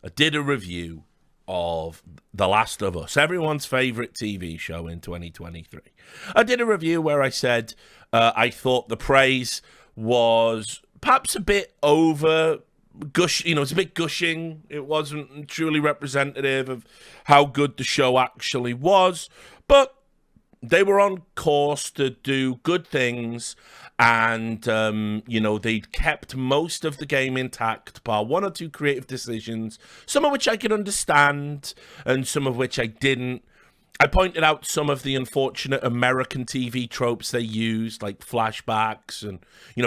I did a review of The Last of Us, everyone's favorite TV show in 2023. I did a review where I said I thought the praise was perhaps a bit over it's a bit gushing. It wasn't truly representative of how good the show actually was, but they were on course to do good things, and they'd kept most of the game intact, bar one or two creative decisions, some of which I could understand and some of which I didn't. I pointed out some of the unfortunate American TV tropes they used, like flashbacks and,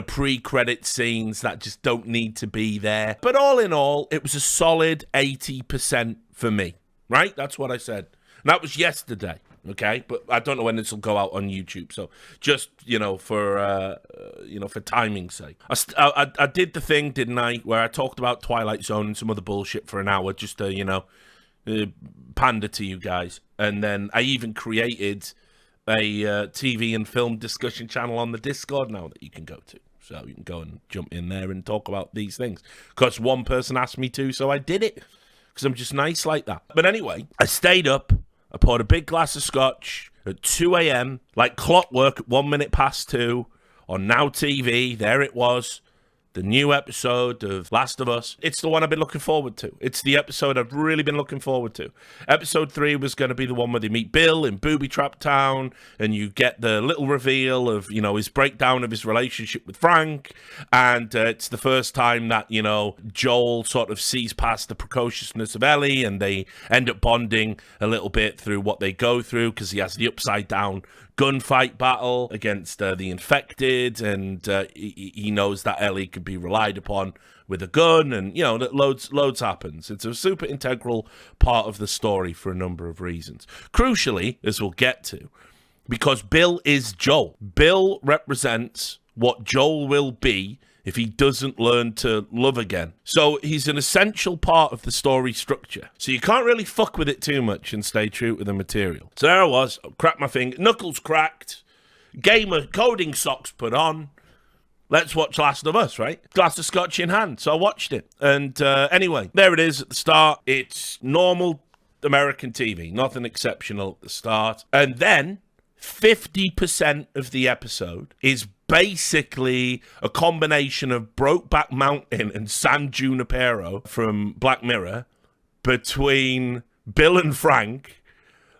pre-credit scenes that just don't need to be there. But all in all, it was a solid 80% for me, right? That's what I said. And that was yesterday. Okay, but I don't know when this will go out on YouTube. So just for timing's sake, I did the thing, didn't I? Where I talked about Twilight Zone and some other bullshit for an hour, just to pander to you guys, and then I even created a TV and film discussion channel on the Discord now that you can go to. So you can go and jump in there and talk about these things because one person asked me to, so I did it because I'm just nice like that. But anyway, I stayed up. I poured a big glass of scotch at 2 a.m., like clockwork, at 1 minute past 2, on Now TV. There it was, the new episode of Last of Us. It's the one I've been looking forward to. It's the episode I've really been looking forward to. Episode 3 was going to be the one where they meet Bill in Booby Trap Town, and you get the little reveal of, his breakdown of his relationship with Frank, and it's the first time that, Joel sort of sees past the precociousness of Ellie, and they end up bonding a little bit through what they go through, because he has the upside-down gunfight battle against the infected, and he knows that Ellie can be relied upon with a gun, and that loads happens. It's a super integral part of the story for a number of reasons. Crucially, as we'll get to, because Bill is Joel. Bill represents what Joel will be if he doesn't learn to love again. So he's an essential part of the story structure. So you can't really fuck with it too much and stay true to the material. So there I was, cracked my finger, knuckles cracked, gamer coding socks put on. Let's watch Last of Us, right? Glass of scotch in hand. So I watched it. And anyway, there it is at the start. It's normal American TV, nothing exceptional at the start. And then 50% of the episode is basically a combination of Brokeback Mountain and San Junipero from Black Mirror between Bill and Frank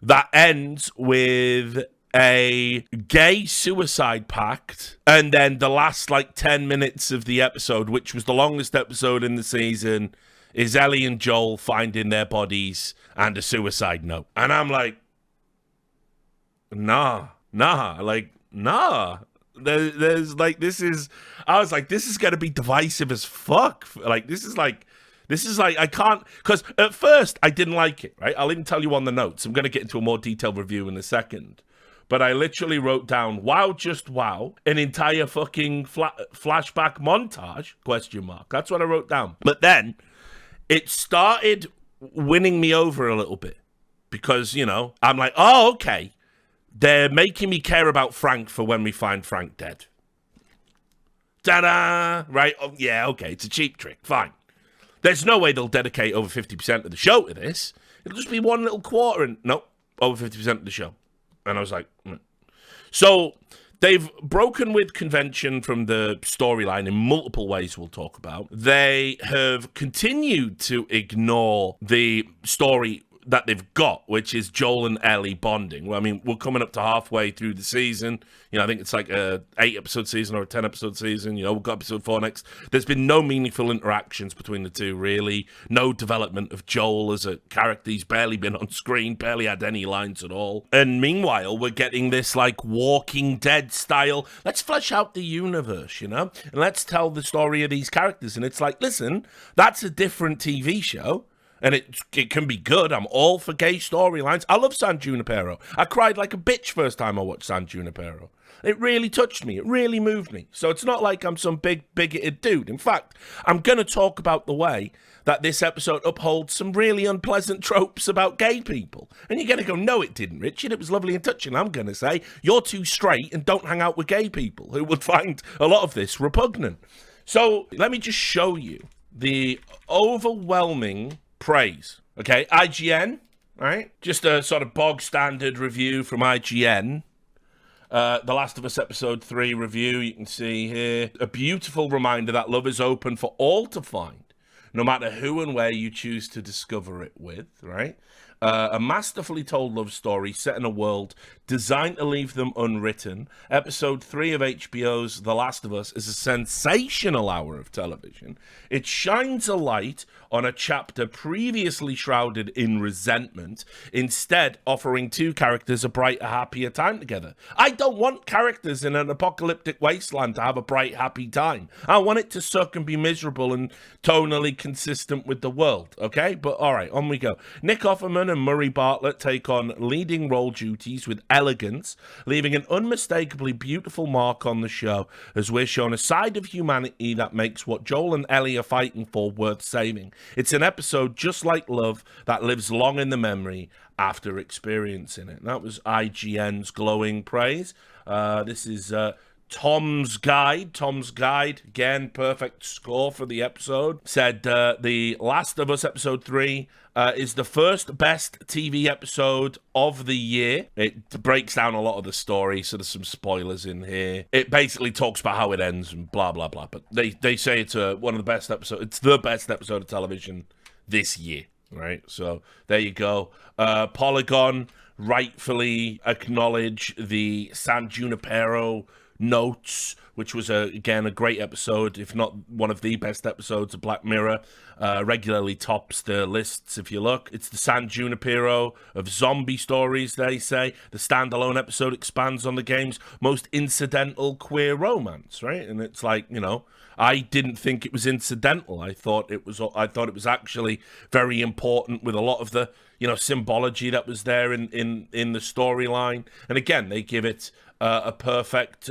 that ends with a gay suicide pact, and then the last 10 minutes of the episode, which was the longest episode in the season, is Ellie and Joel finding their bodies and a suicide note. And I'm like, nah. There's this is, I was like, this is going to be divisive as fuck. This is I can't, because at first I didn't like it, right? I'll even tell you on the notes. I'm going to get into a more detailed review in a second. But I literally wrote down, wow, just wow, an entire fucking flashback montage, ? That's what I wrote down. But then it started winning me over a little bit because, I'm like, oh, okay. They're making me care about Frank for when we find Frank dead. Ta-da! Right? Oh, yeah, okay. It's a cheap trick. Fine. There's no way they'll dedicate over 50% of the show to this. It'll just be one little quarter. And nope, over 50% of the show. And I was like, So they've broken with convention from the storyline in multiple ways we'll talk about. They have continued to ignore the story that they've got, which is Joel and Ellie bonding. Well, I mean, we're coming up to halfway through the season. I think it's like a 8-episode season or a 10-episode season. We've got episode 4 next. There's been no meaningful interactions between the two, really. No development of Joel as a character. He's barely been on screen, barely had any lines at all. And meanwhile, we're getting this Walking Dead style, let's flesh out the universe, and let's tell the story of these characters. And it's like, listen, that's a different TV show. And it can be good. I'm all for gay storylines. I love San Junipero. I cried like a bitch first time I watched San Junipero. It really touched me. It really moved me. So it's not like I'm some big bigoted dude. In fact, I'm going to talk about the way that this episode upholds some really unpleasant tropes about gay people. And you're going to go, no, it didn't, Richard. It was lovely and touching. I'm going to say, you're too straight and don't hang out with gay people who would find a lot of this repugnant. So let me just show you the overwhelming praise. Okay, IGN, right? Just a sort of bog standard review from IGN. The Last of Us Episode 3 review, you can see here. A beautiful reminder that love is open for all to find, no matter who and where you choose to discover it with, right? A masterfully told love story set in a world designed to leave them unwritten. Episode 3 of HBO's The Last of Us is a sensational hour of television. It shines a light on a chapter previously shrouded in resentment, instead offering two characters a brighter, happier time together. I don't want characters in an apocalyptic wasteland to have a bright, happy time. I want it to suck and be miserable and tonally consistent with the world, okay? But all right, on we go. Nick Offerman and Murray Bartlett take on leading role duties with elegance, leaving an unmistakably beautiful mark on the show as we're shown a side of humanity that makes what Joel and Ellie are fighting for worth saving. It's an episode just like love that lives long in the memory after experiencing it. And that was IGN's glowing praise. This is Tom's Guide. Tom's Guide, again, perfect score for the episode. Said The Last of Us Episode 3 is the first best TV episode of the year. It breaks down a lot of the story, so there's some spoilers in here. It basically talks about how it ends and blah, blah, blah. But they say it's one of the best episodes. It's the best episode of television this year, right? So there you go. Polygon rightfully acknowledge the San Junipero Notes, which was again a great episode, if not one of the best episodes of Black Mirror. Regularly tops the lists if you look. It's the San Junipero of zombie stories, they say. The standalone episode expands on the game's most incidental queer romance, right? And it's like, you know, I didn't think it was incidental. I thought it was actually very important with a lot of the, you know, symbology that was there in the storyline. And again, they give it a perfect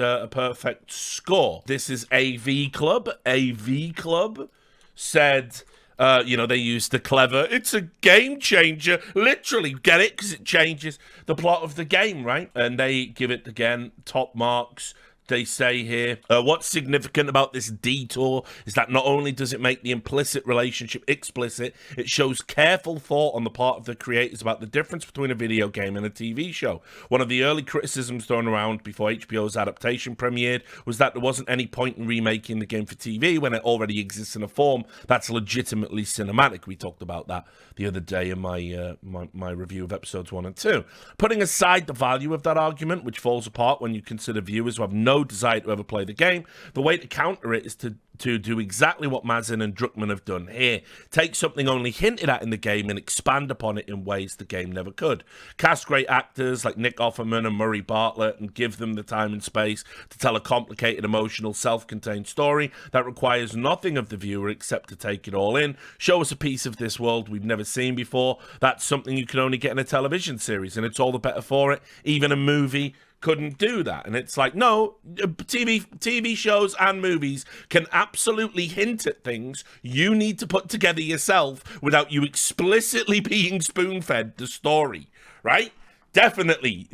score. This is AV Club. AV Club said, they used the clever, it's a game changer. Literally, get it? Because it changes the plot of the game, right? And they give it, again, top marks. They say here, what's significant about this detour is that not only does it make the implicit relationship explicit, it shows careful thought on the part of the creators about the difference between a video game and a TV show. One of the early criticisms thrown around before HBO's adaptation premiered was that there wasn't any point in remaking the game for TV when it already exists in a form that's legitimately cinematic. We talked about that the other day in my review of episodes 1 and 2. Putting aside the value of that argument, which falls apart when you consider viewers who have no desire to ever play the game, the way to counter it is to do exactly what Mazin and Druckmann have done here. Take something only hinted at in the game and expand upon it in ways the game never could. Cast great actors like Nick Offerman and Murray Bartlett and give them the time and space to tell a complicated, emotional, self-contained story that requires nothing of the viewer except to take it all in. Show us a piece of this world we've never seen before. That's something you can only get in a television series, and it's all the better for it. Even a movie couldn't do that. And it's like, no, TV shows and movies can absolutely hint at things you need to put together yourself without you explicitly being spoon-fed the story, right? Definitely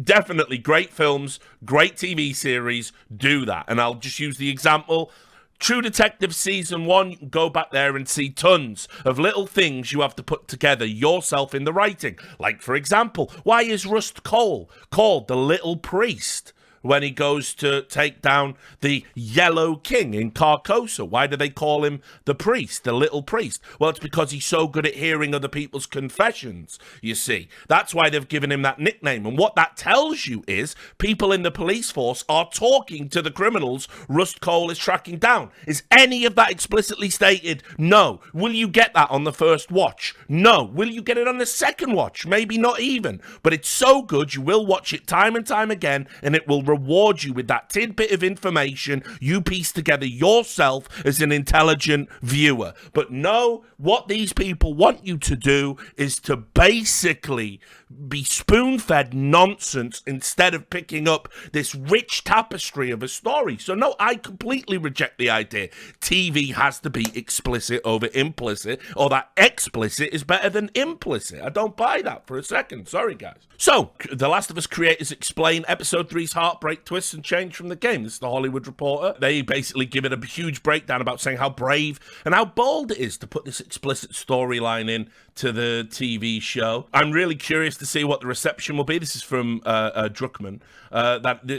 great films, great TV series do that. And I'll just use the example. True Detective Season 1, you can go back there and see tons of little things you have to put together yourself in the writing. Like, for example, why is Rust Cole called the Little Priest when he goes to take down the Yellow King in Carcosa? Why do they call him the priest, the Little Priest? Well, it's because he's so good at hearing other people's confessions, you see. That's why they've given him that nickname. And what that tells you is people in the police force are talking to the criminals Rust Cole is tracking down. Is any of that explicitly stated? No. Will you get that on the first watch? No. Will you get it on the second watch? Maybe not even. But it's so good you will watch it time and time again, and it will reward you with that tidbit of information you piece together yourself as an intelligent viewer. But no, what these people want you to do is to basically be spoon-fed nonsense instead of picking up this rich tapestry of a story. So no, I completely reject the idea TV has to be explicit over implicit, or that explicit is better than implicit. I don't buy that for a second. Sorry, guys. So, The Last of Us creators explain Episode 3's heartbreak, twists, and change from the game. This is the Hollywood Reporter. They basically give it a huge breakdown about saying how brave and how bold it is to put this explicit storyline in to the TV show. I'm really curious to see what the reception will be. This is from Druckmann,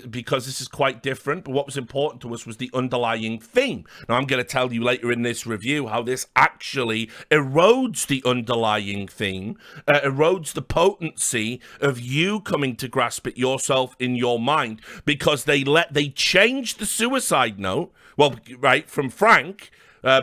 because this is quite different, but what was important to us was the underlying theme. Now, I'm going to tell you later in this review how this actually erodes the underlying theme, erodes the potency of you coming to grasp it yourself in your mind, because they changed the suicide note, well, right, from Frank,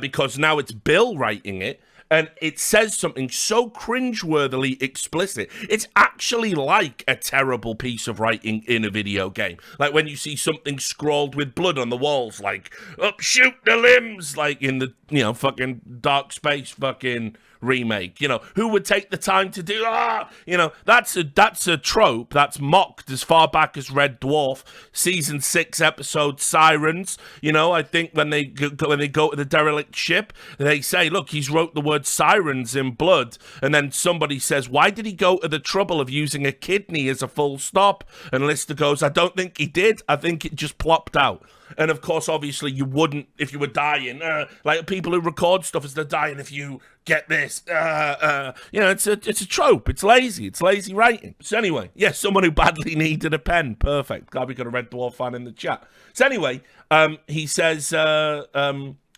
because now it's Bill writing it, and it says something so cringeworthily explicit. It's actually like a terrible piece of writing in a video game. Like when you see something scrawled with blood on the walls, like, up, shoot the limbs, like in the, fucking Dark Space fucking remake. Who would take the time to do that's a trope that's mocked as far back as Red Dwarf season 6 episode Sirens. I think when they go to the derelict ship, they say, look, he's wrote the word sirens in blood, and then somebody says, why did he go to the trouble of using a kidney as a full stop? And Lister goes, I don't think he did, I think it just plopped out. And of course, obviously, you wouldn't if you were dying. Like people who record stuff as they're dying. If you get this, it's a trope. It's lazy. It's lazy writing. So anyway, yes, someone who badly needed a pen. Perfect. Glad we got a Red Dwarf fan in the chat. So anyway, he says.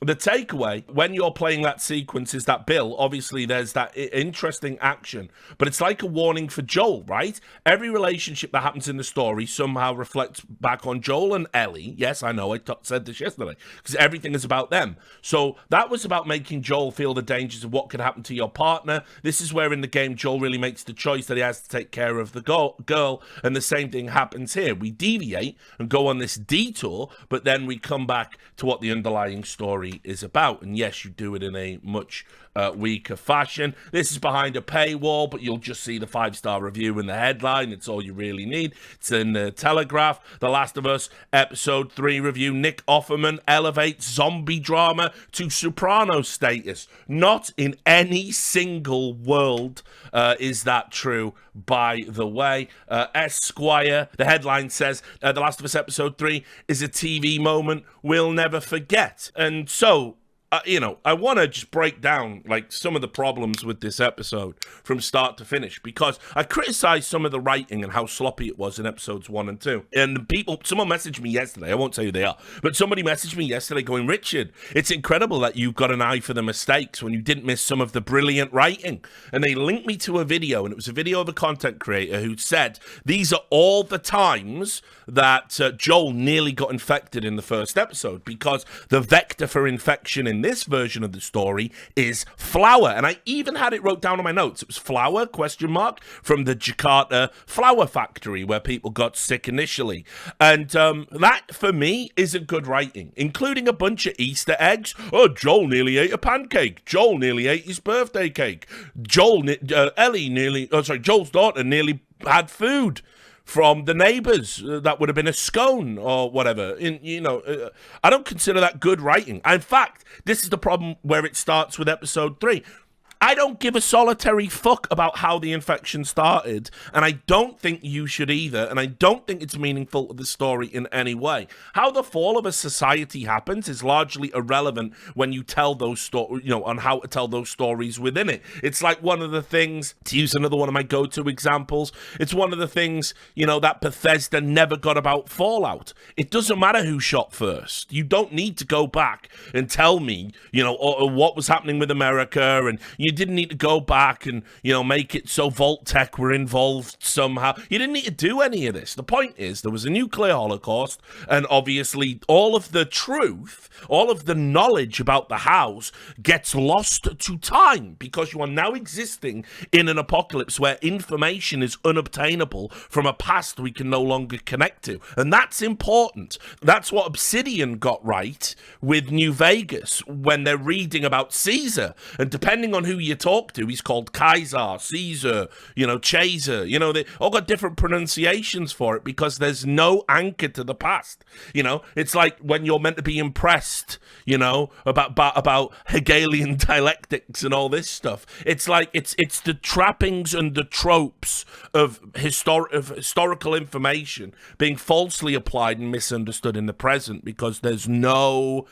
The takeaway when you're playing that sequence is that Bill, obviously there's that interesting action, but it's like a warning for Joel, right? Every relationship that happens in the story somehow reflects back on Joel and Ellie. Yes, I know, I said this yesterday, because everything is about them. So that was about making Joel feel the dangers of what could happen to your partner. This is where in the game Joel really makes the choice that he has to take care of the girl, and the same thing happens here. We deviate and go on this detour, but then we come back to what the underlying story is about, and yes, you do it in a much weaker fashion. This is behind a paywall, but you'll just see the 5-star review in the headline. It's all you really need. It's in the Telegraph. The Last of Us episode 3 review. Nick Offerman elevates zombie drama to Soprano status. Not in any single world is that true, by the way. Esquire, the headline says, The Last of Us episode 3 is a TV moment we'll never forget. And so, I want to just break down like some of the problems with this episode from start to finish, because I criticized some of the writing and how sloppy it was in episodes 1 and 2. And someone messaged me yesterday, I won't say who they are, but somebody messaged me yesterday going, Richard, it's incredible that you've got an eye for the mistakes when you didn't miss some of the brilliant writing. And they linked me to a video, and it was a video of a content creator who said, these are all the times that Joel nearly got infected in the first episode, because the vector for infection in this version of the story is flour. And I even had it wrote down on my notes. It was flour, ? From the Jakarta flour factory where people got sick initially. And that, for me, isn't good writing, including a bunch of Easter eggs. Oh, Joel nearly ate a pancake. Joel nearly ate his birthday cake. Joel's daughter nearly had food from the neighbors. That would have been a scone or whatever. I don't consider that good writing. In fact, this is the problem where it starts with episode 3. I don't give a solitary fuck about how the infection started, and I don't think you should either, and I don't think it's meaningful to the story in any way. How the fall of a society happens is largely irrelevant when you tell those stories, on how to tell those stories within it. It's like one of the things, to use another one of my go-to examples, it's one of the things, that Bethesda never got about Fallout. It doesn't matter who shot first. You don't need to go back and tell me, or what was happening with America, and you didn't need to go back and, make it so Vault-Tec were involved somehow. You didn't need to do any of this. The point is, there was a nuclear holocaust, and obviously all of the truth, all of the knowledge about the house gets lost to time, because you are now existing in an apocalypse where information is unobtainable from a past we can no longer connect to. And that's important. That's what Obsidian got right with New Vegas when they're reading about Caesar. And depending on who you talk to, he's called Kaiser, Caesar, Chaser. They all got different pronunciations for it because there's no anchor to the past. It's like when you're meant to be impressed, about Hegelian dialectics and all this stuff. It's like it's the trappings and the tropes of historical information being falsely applied and misunderstood in the present, because there's no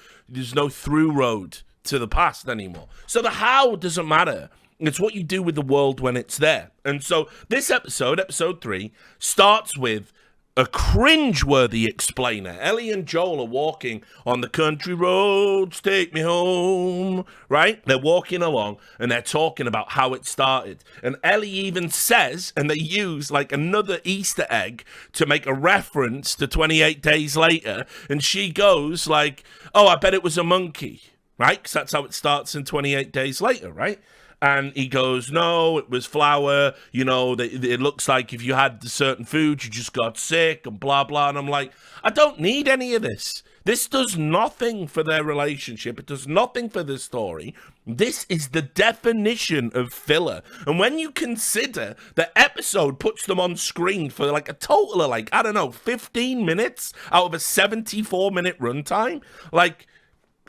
through road to the past anymore. So the how doesn't matter. It's what you do with the world when it's there. And so this episode, episode 3, starts with a cringe-worthy explainer. Ellie and Joel are walking on the country roads, take me home, right? They're walking along, and they're talking about how it started. And Ellie even says, and they use like another Easter egg to make a reference to 28 Days Later, and she goes like, oh, I bet it was a monkey, right? Because that's how it starts in 28 Days Later, right? And he goes, no, it was flour. You know, it looks like if you had certain food, you just got sick and blah, blah. And I'm like, I don't need any of this. This does nothing for their relationship. It does nothing for the story. This is the definition of filler. And when you consider the episode puts them on screen for like a total of like, I don't know, 15 minutes out of a 74-minute runtime, like,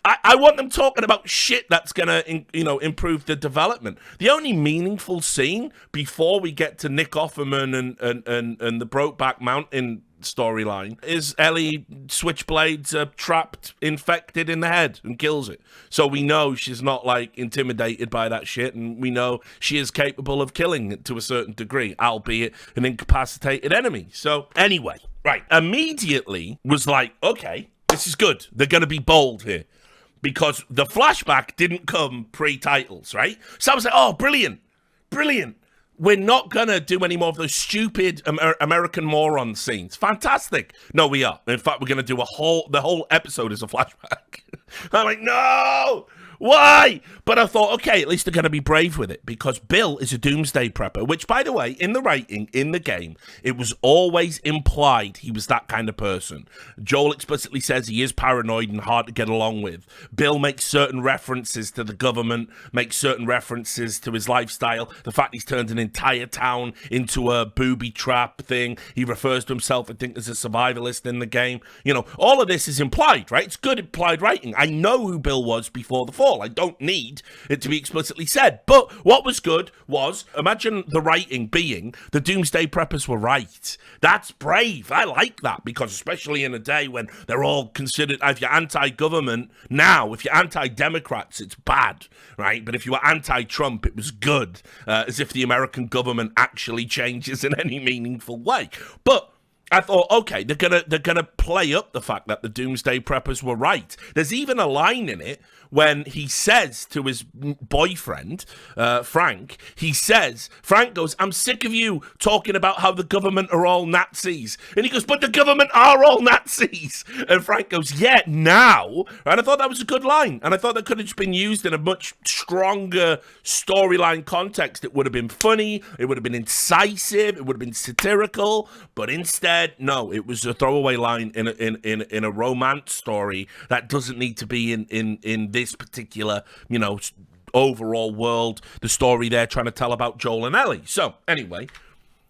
I want them talking about shit that's going to, improve the development. The only meaningful scene before we get to Nick Offerman and the Brokeback Mountain storyline is Ellie Switchblades trapped, infected in the head and kills it. So we know she's not, like, intimidated by that shit, and we know she is capable of killing it to a certain degree, albeit an incapacitated enemy. So anyway, right, immediately was like, okay, this is good. They're going to be bold here. Because the flashback didn't come pre-titles, right? So I was like, oh, brilliant. We're not going to do any more of those stupid American moron scenes. Fantastic. No, we are. In fact, we're going to do the whole episode is a flashback. I'm like, no! Why? But I thought, okay, at least they're going to be brave with it, because Bill is a doomsday prepper, which, by the way, in the writing, in the game, it was always implied he was that kind of person. Joel explicitly says he is paranoid and hard to get along with. Bill makes certain references to the government, makes certain references to his lifestyle, the fact he's turned an entire town into a booby trap thing. He refers to himself, I think, as a survivalist in the game. You know, all of this is implied, right? It's good implied writing. I know who Bill was before the fall. I don't need it to be explicitly said. But what was good was, imagine the writing being, the Doomsday Preppers were right. That's brave. I like that, because especially in a day when they're all considered, if you're anti-government now, if you're anti-Democrats, it's bad, right? But if you were anti-Trump, it was good, as if the American government actually changes in any meaningful way. But I thought, okay, they're gonna play up the fact that the Doomsday Preppers were right. There's even a line in it when he says to his boyfriend, Frank, Frank goes, I'm sick of you talking about how the government are all Nazis. And he goes, but the government are all Nazis. And Frank goes, yeah, now. And I thought that was a good line. And I thought that could have just been used in a much stronger storyline context. It would have been funny. It would have been incisive. It would have been satirical. But instead, no, it was a throwaway line in a romance story that doesn't need to be in this particular, overall world, the story they're trying to tell about Joel and Ellie. So, anyway,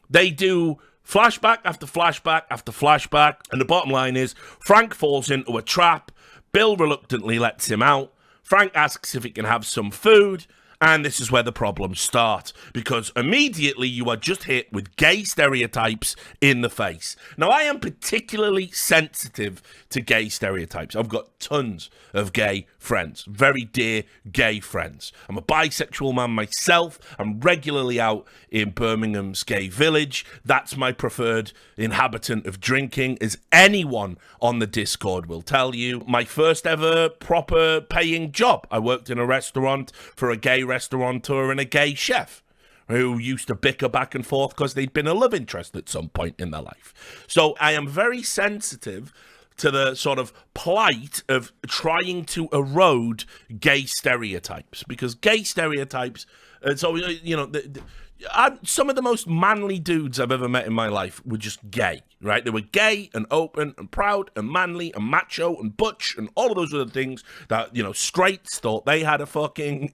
they do flashback after flashback after flashback, and the bottom line is, Frank falls into a trap, Bill reluctantly lets him out, Frank asks if he can have some food, and this is where the problems start, because immediately you are just hit with gay stereotypes in the face. Now, I am particularly sensitive to gay stereotypes. I've got tons of gay friends, very dear gay friends. I'm a bisexual man myself. I'm regularly out in Birmingham's gay village. That's my preferred inhabitant of drinking, as anyone on the Discord will tell you. My first ever proper paying job. I worked in a restaurant for a gay restaurateur and a gay chef who used to bicker back and forth because they'd been a love interest at some point in their life. So I am very sensitive to the sort of plight of trying to erode gay stereotypes, because gay stereotypes, so, some of the most manly dudes I've ever met in my life were just gay, right? They were gay and open and proud and manly and macho and butch and all of those other things that, straights thought they had a fucking,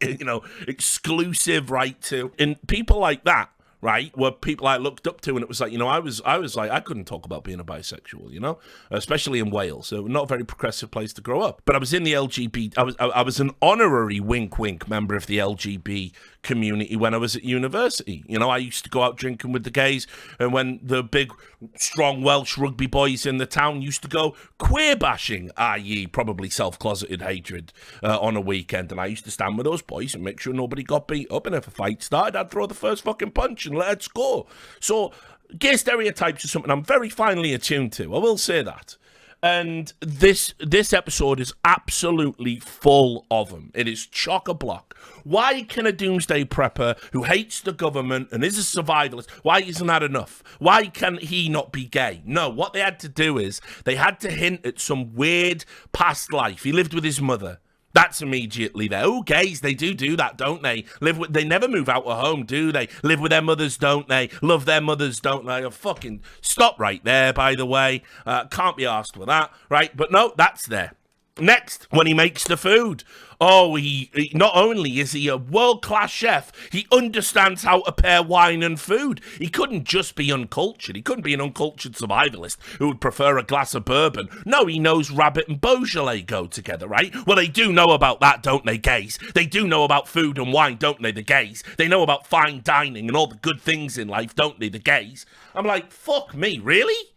exclusive right to. And people like that, right, were people I looked up to, and it was like, I was like, I couldn't talk about being a bisexual, especially in Wales, so not a very progressive place to grow up. But I was in the LGBT, I was an honorary wink member of the LGBTQ community when I was at university. You know, I used to go out drinking with the gays, and when the big, strong Welsh rugby boys in the town used to go queer bashing, i.e. probably self-closeted hatred, on a weekend, and I used to stand with those boys and make sure nobody got beat up, and if a fight started, I'd throw the first fucking punch and let it score. So, gay stereotypes are something I'm very finely attuned to, I will say that. And this episode is absolutely full of them. It is chock-a-block. Why can a doomsday prepper who hates the government and is a survivalist, why isn't that enough? Why can he not be gay? No, what they had to do is they had to hint at some weird past life. He lived with his mother. That's immediately there. Oh, gays, they do that, don't they? They never move out of home, do they? Live with their mothers, don't they? Love their mothers, don't they? Oh, fucking stop right there, by the way. Can't be arsed with that, right? But no, that's there. Next, when he makes the food. Oh, he not only is he a world-class chef, he understands how to pair wine and food. He couldn't just be uncultured. He couldn't be an uncultured survivalist who would prefer a glass of bourbon. No, he knows rabbit and Beaujolais go together, right? Well, they do know about that, don't they, gays? They do know about food and wine, don't they, the gays? They know about fine dining and all the good things in life, don't they, the gays? I'm like, fuck me, really?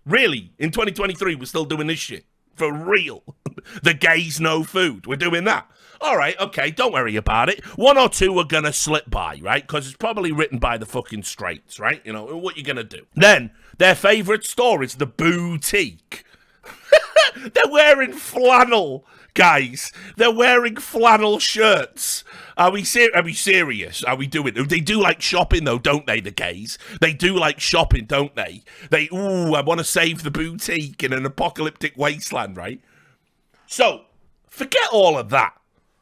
Really? In 2023, we're still doing this shit? For real? The gays know food. We're doing that. All right, okay, don't worry about it. One or two are going to slip by, right? Because it's probably written by the fucking straights, right? You know, what you going to do? Then, their favourite store is the boutique. They're wearing flannel, guys. They're wearing flannel shirts. Are we serious? Are we doing it? They do like shopping, though, don't they, the gays? They do like shopping, don't they? I want to save the boutique in an apocalyptic wasteland, right? So, forget all of that.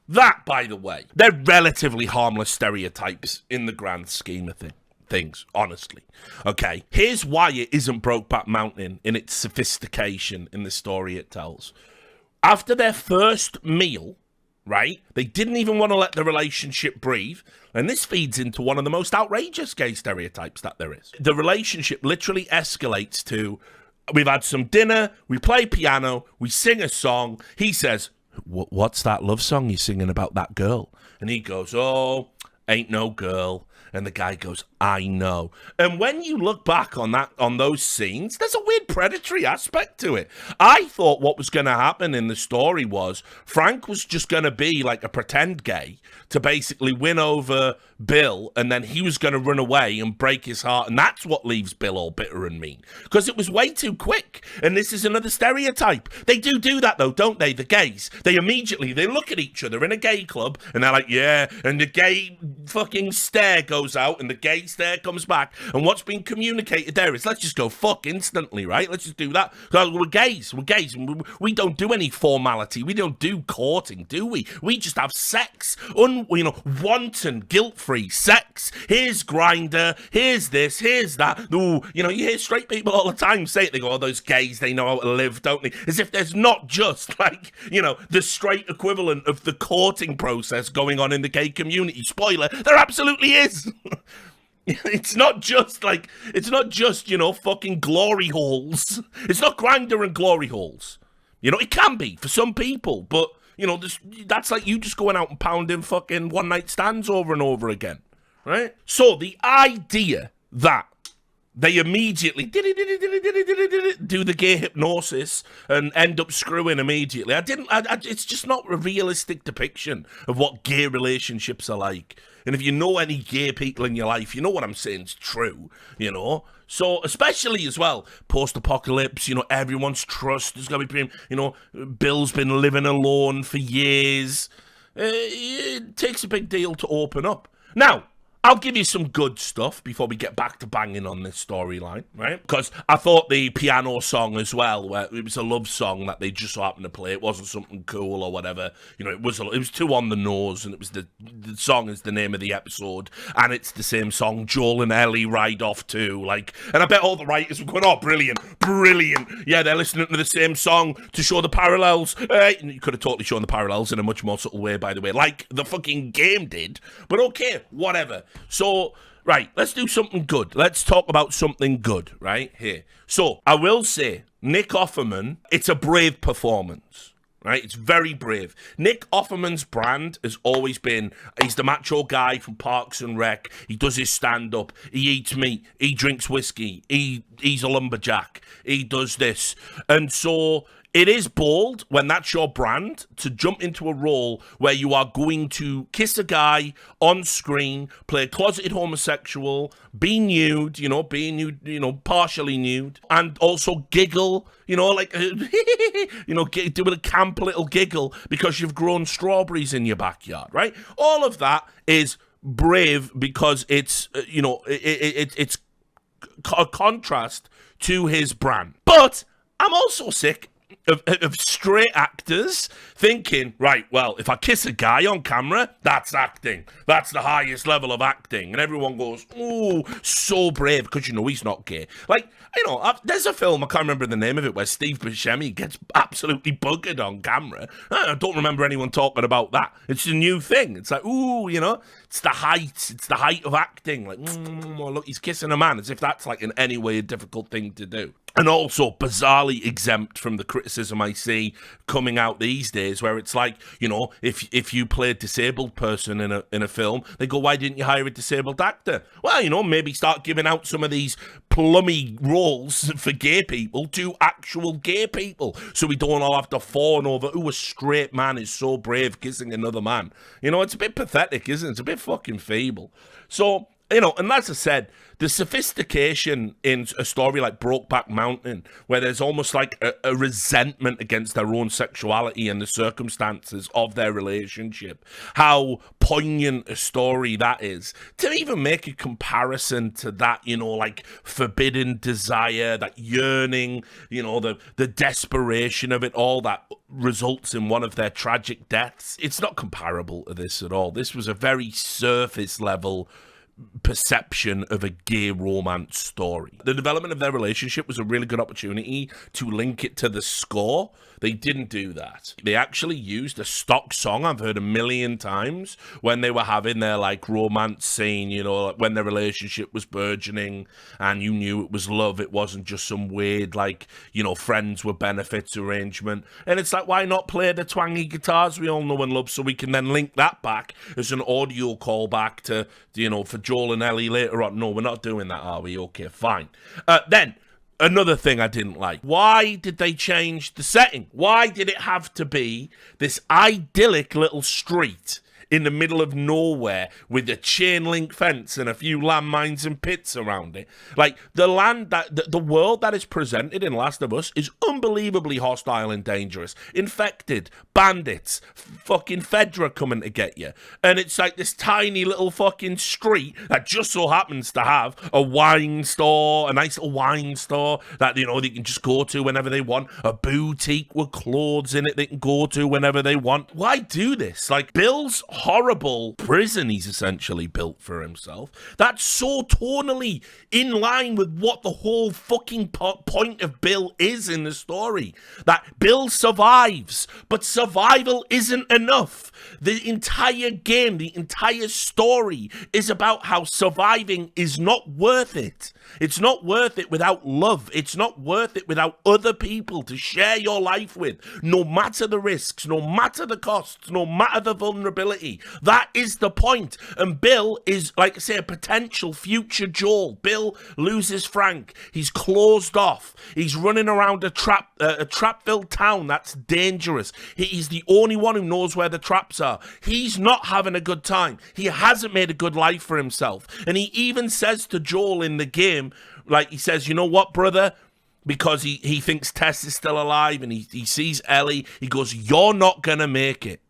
That, by the way, they're relatively harmless stereotypes in the grand scheme of things, honestly. Okay, here's why it isn't Brokeback Mountain in its sophistication in the story it tells. After their first meal, right, they didn't even want to let the relationship breathe, and this feeds into one of the most outrageous gay stereotypes that there is. The relationship literally escalates to, we've had some dinner, we play piano, we sing a song, he says, what's that love song you're singing about that girl? And he goes, oh, ain't no girl. And the guy goes, I know. And when you look back on those scenes, there's a weird predatory aspect to it. I thought what was going to happen in the story was Frank was just going to be like a pretend gay to basically win over Bill, and then he was going to run away and break his heart, and that's what leaves Bill all bitter and mean. Because it was way too quick, and this is another stereotype. They do that, though, don't they, the gays? They look at each other in a gay club, and they're like, yeah, and the gay fucking stare goes out, and the gay stare comes back, and what's being communicated there is, let's just go fuck instantly, right? Let's just do that. We're gays, and we don't do any formality, we don't do courting, do we? We just have sex, wanton, guilt-free sex. Here's Grindr, here's this, here's that. Ooh, you hear straight people all the time say it. They go, oh, those gays, they know how to live, don't they? As if there's not just, the straight equivalent of the courting process going on in the gay community. Spoiler, there absolutely is. It's not just, fucking glory holes. It's not Grindr and glory holes. It can be for some people, but that's like you just going out and pounding fucking one-night stands over and over again, right? So the idea that they immediately do the gay hypnosis and end up screwing immediately, it's just not a realistic depiction of what gay relationships are like. And if you know any gay people in your life, you know what I'm saying is true, So, especially as well, post-apocalypse, everyone's trust is going to be, Bill's been living alone for years. It takes a big deal to open up. Now, I'll give you some good stuff before we get back to banging on this storyline, right? Because I thought the piano song as well, where it was a love song that they just so happened to play, it wasn't something cool or whatever. It was too on the nose, and it was the song is the name of the episode, and it's the same song Joel and Ellie ride off to, and I bet all the writers were going, oh, brilliant. Yeah, they're listening to the same song to show the parallels. You could have totally shown the parallels in a much more subtle way, by the way, like the fucking game did. But okay, whatever. So, right, let's do something good. Let's talk about something good, right, here. So, I will say, Nick Offerman, it's a brave performance, right? It's very brave. Nick Offerman's brand has always been, he's the macho guy from Parks and Rec. He does his stand-up. He eats meat. He drinks whiskey. He's a lumberjack. He does this. And so it is bold when that's your brand to jump into a role where you are going to kiss a guy on screen, play a closeted homosexual, be nude, partially nude, and also giggle, like, do a camp little giggle because you've grown strawberries in your backyard, right? All of that is brave because it's, it's a contrast to his brand. But I'm also sick of straight actors thinking, right, well, if I kiss a guy on camera, that's acting. That's the highest level of acting. And everyone goes, ooh, so brave, because he's not gay. Like, there's a film, I can't remember the name of it, where Steve Buscemi gets absolutely buggered on camera. I don't remember anyone talking about that. It's a new thing. It's like, ooh, it's the height. It's the height of acting. Like, look, he's kissing a man, as if that's like in any way a difficult thing to do. And also bizarrely exempt from the criticism I see coming out these days, where it's like, if you play a disabled person in a film, they go, why didn't you hire a disabled actor? Well, maybe start giving out some of these plummy roles for gay people to actual gay people, so we don't all have to fawn over, a straight man is so brave kissing another man. It's a bit pathetic, isn't it? It's a bit fucking feeble. So, and as I said, the sophistication in a story like Brokeback Mountain, where there's almost like a resentment against their own sexuality and the circumstances of their relationship, how poignant a story that is. To even make a comparison to that, like forbidden desire, that yearning, the desperation of it all that results in one of their tragic deaths. It's not comparable to this at all. This was a very surface level perception of a gay romance story. The development of their relationship was a really good opportunity to link it to the score. They didn't do that. They actually used a stock song I've heard a million times when they were having their like romance scene, when their relationship was burgeoning and you knew it was love. It wasn't just some weird friends with benefits arrangement. And it's like, why not play the twangy guitars we all know and love so we can then link that back as an audio callback to, for Joel and Ellie later on. No, we're not doing that, are we? Okay, fine. Then, another thing I didn't like. Why did they change the setting? Why did it have to be this idyllic little street in the middle of nowhere with a chain link fence and a few landmines and pits around it? Like, the world that is presented in Last of Us is unbelievably hostile and dangerous. Infected, bandits, fucking Fedra coming to get you. And it's like this tiny little fucking street that just so happens to have a wine store, a nice little wine store that, they can just go to whenever they want. A boutique with clothes in it they can go to whenever they want. Why do this? Like, Bill's horrible prison he's essentially built for himself, that's so tonally in line with what the whole fucking point of Bill is in the story. That Bill survives, but survival isn't enough. The entire game, the entire story is about how surviving is not worth it. It's not worth it without love. It's not worth it without other people to share your life with, no matter the risks, no matter the costs, no matter the vulnerability. That is the point. And Bill is, like I say, a potential future Joel. Bill loses Frank. He's closed off. He's running around a trap-filled town that's dangerous. He's the only one who knows where the traps are. He's not having a good time. He hasn't made a good life for himself. And he even says to Joel in the game, like, he says, you know what, brother? Because he thinks Tess is still alive and he sees Ellie. He goes, you're not going to make it.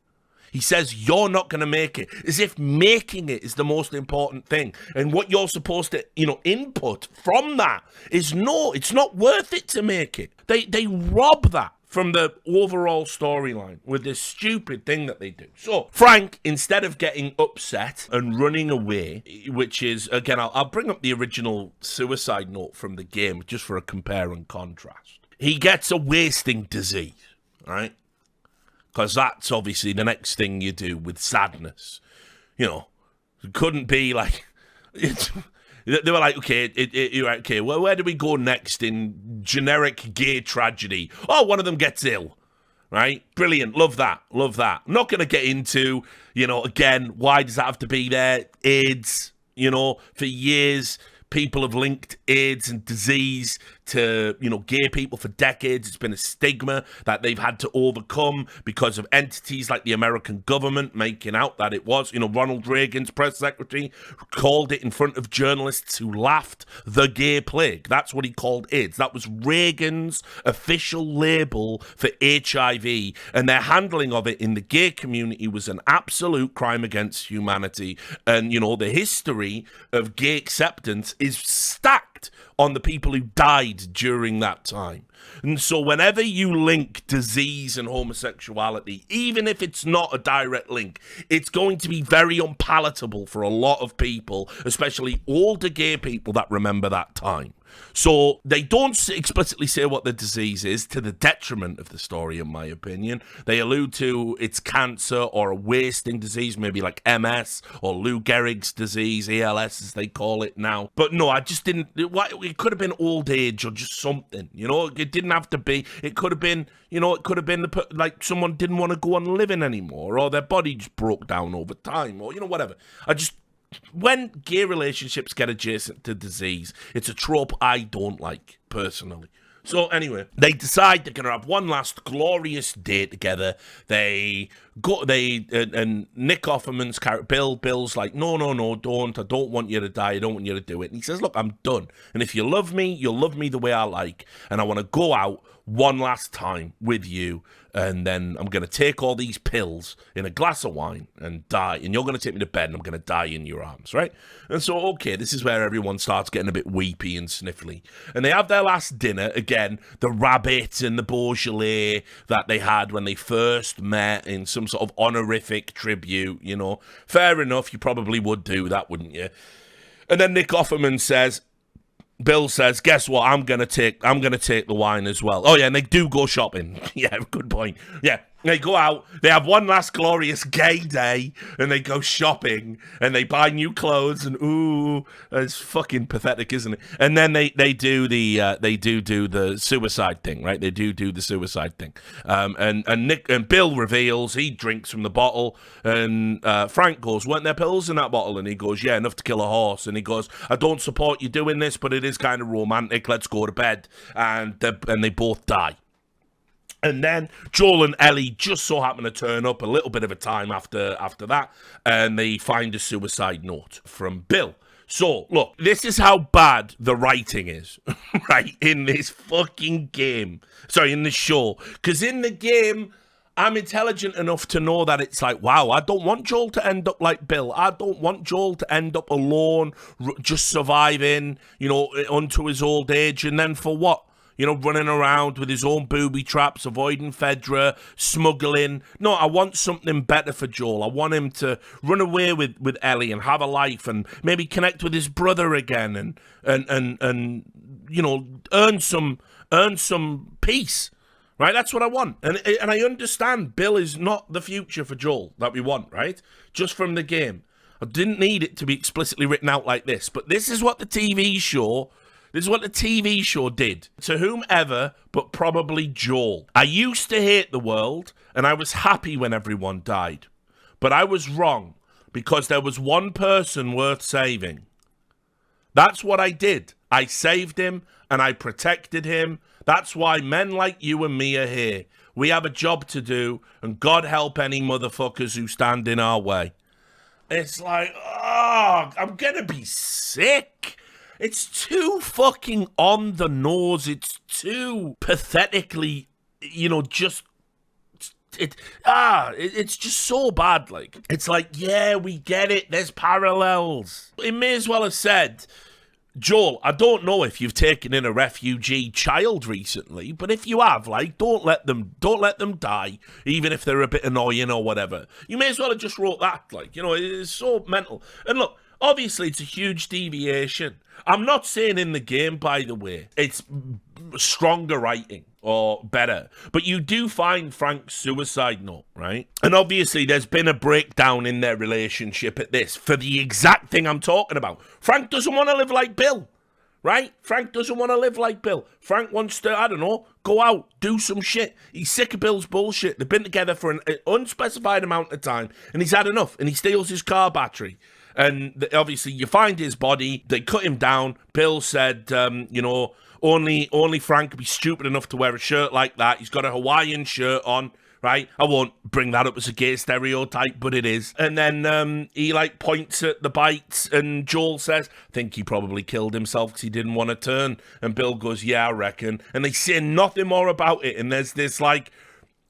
He says, you're not going to make it, as if making it is the most important thing. And what you're supposed to, input from that is, no, it's not worth it to make it. They rob that from the overall storyline with this stupid thing that they do. So Frank, instead of getting upset and running away, which is, again, I'll bring up the original suicide note from the game just for a compare and contrast. He gets a wasting disease, right? Because that's obviously the next thing you do with sadness. It couldn't be like... They were like, okay, well, where do we go next in generic gay tragedy? Oh, one of them gets ill. right? Brilliant. Love that. Love that. I'm not going to get into, again, why does that have to be there? AIDS, for years, people have linked AIDS and disease to, gay people for decades. It's been a stigma that they've had to overcome because of entities like the American government making out that it was. Ronald Reagan's press secretary called it in front of journalists who laughed the gay plague. That's what he called AIDS. That was Reagan's official label for HIV, and their handling of it in the gay community was an absolute crime against humanity. And, the history of gay acceptance is stacked on the people who died during that time. And so whenever you link disease and homosexuality, even if it's not a direct link, it's going to be very unpalatable for a lot of people, especially older gay people that remember that time. So they don't explicitly say what the disease is, to the detriment of the story, in my opinion. They allude to it's cancer or a wasting disease, maybe like MS or Lou Gehrig's disease, ALS as they call it now. But no, I just didn't. It could have been old age or just something, It didn't have to be. It could have been, like someone didn't want to go on living anymore, or their body just broke down over time, or whatever. When gay relationships get adjacent to disease, it's a trope I don't like, personally. So anyway, they decide they're going to have one last glorious day together. And Nick Offerman's character, Bill's like, no, don't. I don't want you to die. I don't want you to do it. And he says, look, I'm done. And if you love me, you'll love me the way I like. And I want to go out one last time with you. And then I'm going to take all these pills in a glass of wine and die. And you're going to take me to bed and I'm going to die in your arms, right? And so, okay, this is where everyone starts getting a bit weepy and sniffly. And they have their last dinner. Again, the rabbit and the Beaujolais that they had when they first met in some sort of honorific tribute, Fair enough, you probably would do that, wouldn't you? And then Nick Offerman says, Bill says, guess what? I'm gonna take the wine as well. Oh yeah, and they do go shopping. Yeah, good point. Yeah. They go out, they have one last glorious gay day, and they go shopping, and they buy new clothes, and ooh, it's fucking pathetic, isn't it? And then they do the suicide thing, right? They do the suicide thing. And Bill reveals he drinks from the bottle, and Frank goes, weren't there pills in that bottle? And he goes, yeah, enough to kill a horse. And he goes, I don't support you doing this, but it is kind of romantic. Let's go to bed. And they both die. And then Joel and Ellie just so happen to turn up a little bit of a time after that, and they find a suicide note from Bill. So, look, this is how bad the writing is, right, in this fucking game. Sorry, in this show. Because in the game, I'm intelligent enough to know that it's like, wow, I don't want Joel to end up like Bill. I don't want Joel to end up alone, just surviving, unto his old age, and then for what? Running around with his own booby traps, avoiding Fedra, smuggling. No, I want something better for Joel. I want him to run away with Ellie and have a life and maybe connect with his brother again and earn some peace. Right? That's what I want. And I understand Bill is not the future for Joel that we want, right? Just from the game. I didn't need it to be explicitly written out like this, but this is what the TV show did to whomever, but probably Joel. I used to hate the world, and I was happy when everyone died. But I was wrong, because there was one person worth saving. That's what I did. I saved him, and I protected him. That's why men like you and me are here. We have a job to do, and God help any motherfuckers who stand in our way. It's like, I'm gonna be sick. It's too fucking on the nose. It's too pathetically, it's just so bad. Like, it's like, yeah, we get it. There's parallels. It may as well have said, Joel, I don't know if you've taken in a refugee child recently, but if you have, like, don't let them die, even if they're a bit annoying or whatever. You may as well have just wrote that. Like, it's so mental. And look, obviously, it's a huge deviation. I'm not saying in the game, by the way, it's stronger writing or better, but you do find Frank's suicide note, right? And obviously, there's been a breakdown in their relationship at this for the exact thing I'm talking about. Frank doesn't want to live like Bill, right? Frank doesn't want to live like Bill. Frank wants to, I don't know, go out, do some shit. He's sick of Bill's bullshit. They've been together for an unspecified amount of time, and he's had enough, and he steals his car battery. And obviously, you find his body. They cut him down. Bill said, only Frank could be stupid enough to wear a shirt like that. He's got a Hawaiian shirt on, right? I won't bring that up as a gay stereotype, but it is. And then he points at the bites, and Joel says, I think he probably killed himself because he didn't want to turn. And Bill goes, yeah, I reckon. And they say nothing more about it. And there's this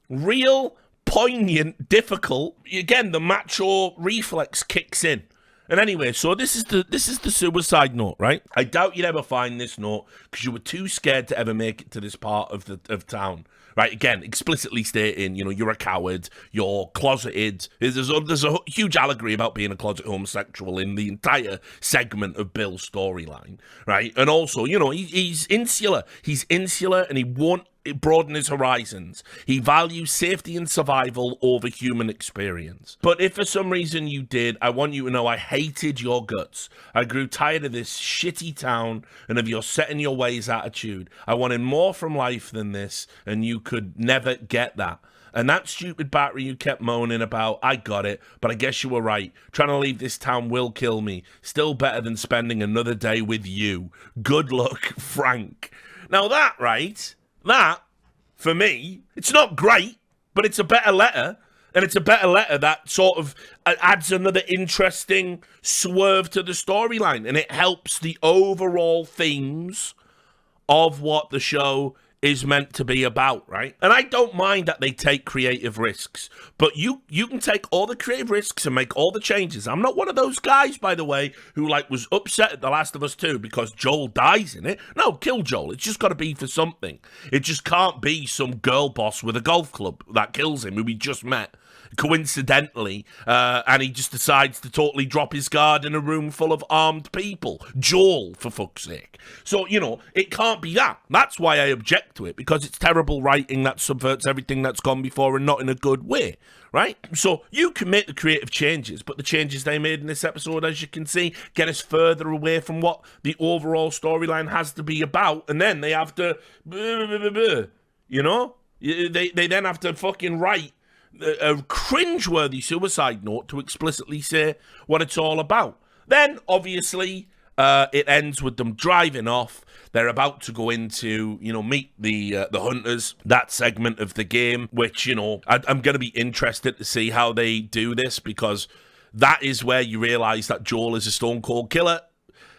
real poignant, difficult, again, the macho reflex kicks in. And anyway, so this is the suicide note, right? I doubt you'd ever find this note because you were too scared to ever make it to this part of town, right? Again, explicitly stating, you're a coward, you're closeted. There's a huge allegory about being a closet homosexual in the entire segment of Bill's storyline, right? And also, he's insular. He's insular, and he won't broaden his horizons. He values safety and survival over human experience. But if for some reason you did, I want you to know I hated your guts. I grew tired of this shitty town and of your set in your ways attitude. I wanted more from life than this, and you could never get that. And that stupid battery you kept moaning about, I got it, but I guess you were right. Trying to leave this town will kill me. Still better than spending another day with you. Good luck, Frank. Now that, right? That, for me, it's not great, but it's a better letter. And it's a better letter that sort of adds another interesting swerve to the storyline. And it helps the overall themes of what the show is meant to be about, right? And I don't mind that they take creative risks, but you can take all the creative risks and make all the changes. I'm not one of those guys, by the way, who was upset at The Last of Us 2 because Joel dies in it. No, kill Joel. It's just got to be for something. It just can't be some girl boss with a golf club that kills him, who we just met coincidentally, and he just decides to totally drop his guard in a room full of armed people. Joel, for fuck's sake. So, it can't be that. That's why I object to it, because it's terrible writing that subverts everything that's gone before and not in a good way, right? So you can make the creative changes, but the changes they made in this episode, as you can see, get us further away from what the overall storyline has to be about, and then they have to, they then have to fucking write a cringeworthy suicide note to explicitly say what it's all about. Then, obviously, it ends with them driving off. They're about to go into, meet the hunters, that segment of the game, which, I'm going to be interested to see how they do this, because that is where you realise that Joel is a stone cold killer.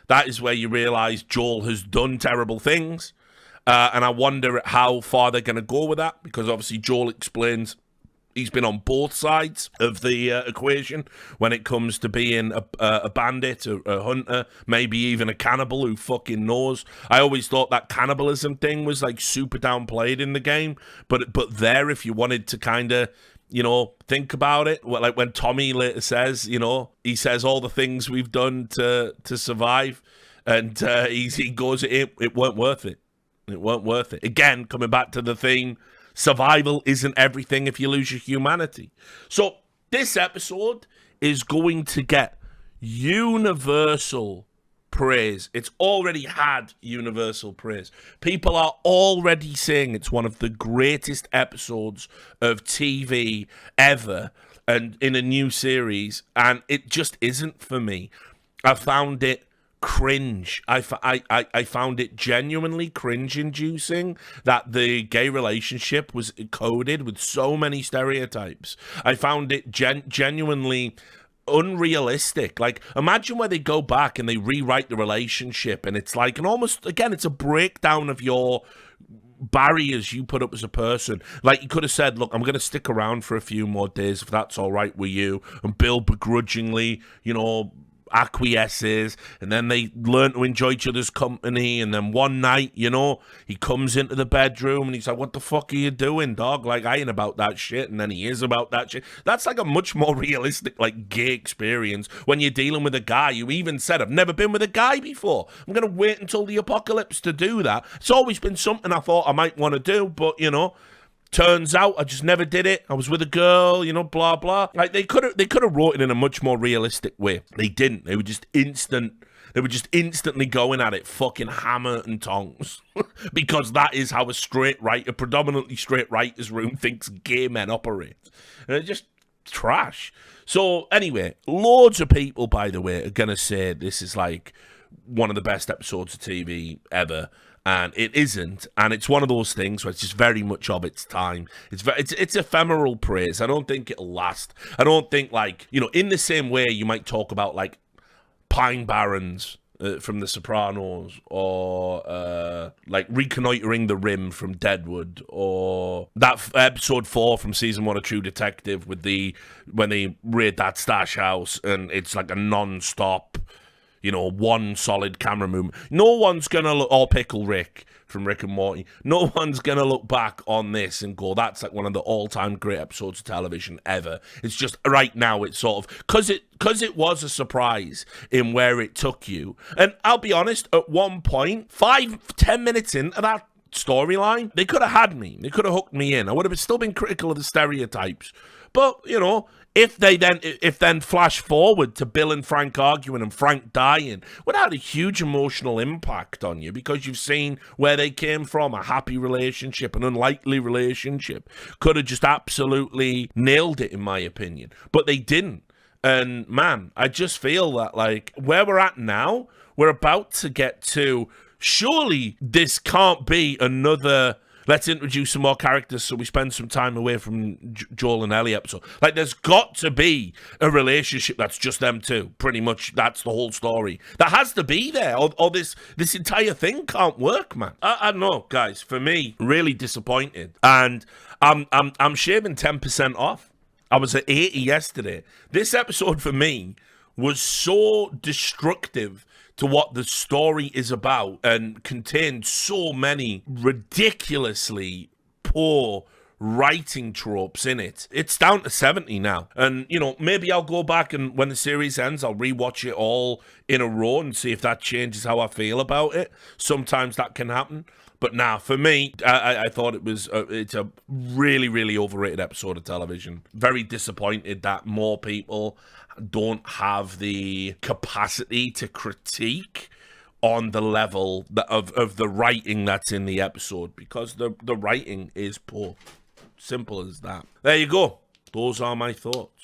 That is where you realise Joel has done terrible things. And I wonder how far they're going to go with that, because obviously Joel explains he's been on both sides of the equation when it comes to being a bandit, a hunter, maybe even a cannibal, who fucking knows. I always thought that cannibalism thing was super downplayed in the game, but there, if you wanted to kind of, think about it, when Tommy later says, he says all the things we've done to survive, and he goes, it weren't worth it. It weren't worth it. Again, coming back to the theme, survival isn't everything if you lose your humanity. So this episode is going to get universal praise. It's already had universal praise. People are already saying it's one of the greatest episodes of TV ever, and in a new series, and it just isn't for me. I found it cringe. I found it genuinely cringe-inducing that the gay relationship was coded with so many stereotypes. I found it genuinely unrealistic. Imagine where they go back and they rewrite the relationship, and it's and almost, again, it's a breakdown of your barriers you put up as a person. You could have said, look, I'm going to stick around for a few more days if that's all right with you, and Bill begrudgingly, acquiesces, and then they learn to enjoy each other's company, and then one night, he comes into the bedroom and he's like, what the fuck are you doing, dog? I ain't about that shit, and then he is about that shit. That's a much more realistic gay experience when you're dealing with a guy who even said, I've never been with a guy before, I'm gonna wait until the apocalypse to do that. It's always been something I thought I might want to do, but turns out I just never did it. I was with a girl, blah, blah. They could have wrote it in a much more realistic way. They didn't. They were just instant. They were just instantly going at it, fucking hammer and tongs. Because that is how a predominantly straight writer's room thinks gay men operate. And it's just trash. So, anyway, loads of people, by the way, are going to say this is like one of the best episodes of TV ever. And it isn't, and it's one of those things where it's just very much of its time. It's ephemeral praise. I don't think it'll last. I don't think, like, you know, in the same way you might talk about, like, Pine Barrens from The Sopranos, or like Reconnoitering the Rim from Deadwood, or that episode 4 from season 1 of True Detective with when they raid that stash house and it's like a non-stop, you know, one solid camera movement. No one's gonna look, or Pickle Rick from Rick and Morty, no one's gonna look back on this and go, that's like one of the all-time great episodes of television ever. It's just right now it's sort of, because it was a surprise in where it took you. And I'll be honest, at one point, 5-10 minutes into that storyline, they could have had me. They could have hooked me in. I would have still been critical of the stereotypes. But, you know, if then flash forward to Bill and Frank arguing and Frank dying, would have had a huge emotional impact on you because you've seen where they came from, a happy relationship, an unlikely relationship. Could have just absolutely nailed it, in my opinion. But they didn't. And, man, I just feel that, like, where we're at now, we're about to get to, surely this can't be another, let's introduce some more characters so we spend some time away from Joel and Ellie episode. Like, there's got to be a relationship that's just them two. Pretty much, that's the whole story. That has to be there, or this entire thing can't work, man. I don't know, guys. For me, really disappointed. And I'm shaving 10% off. I was at 80 yesterday. This episode, for me, was so destructive to what the story is about and contained so many ridiculously poor writing tropes in it. It's down to 70 now. And, you know, maybe I'll go back and when the series ends, I'll rewatch it all in a row and see if that changes how I feel about it. Sometimes that can happen. But nah, for me, I thought it's a really, really overrated episode of television. Very disappointed that more people don't have the capacity to critique on the level of the writing that's in the episode, because the writing is poor. Simple as that. There you go. Those are my thoughts.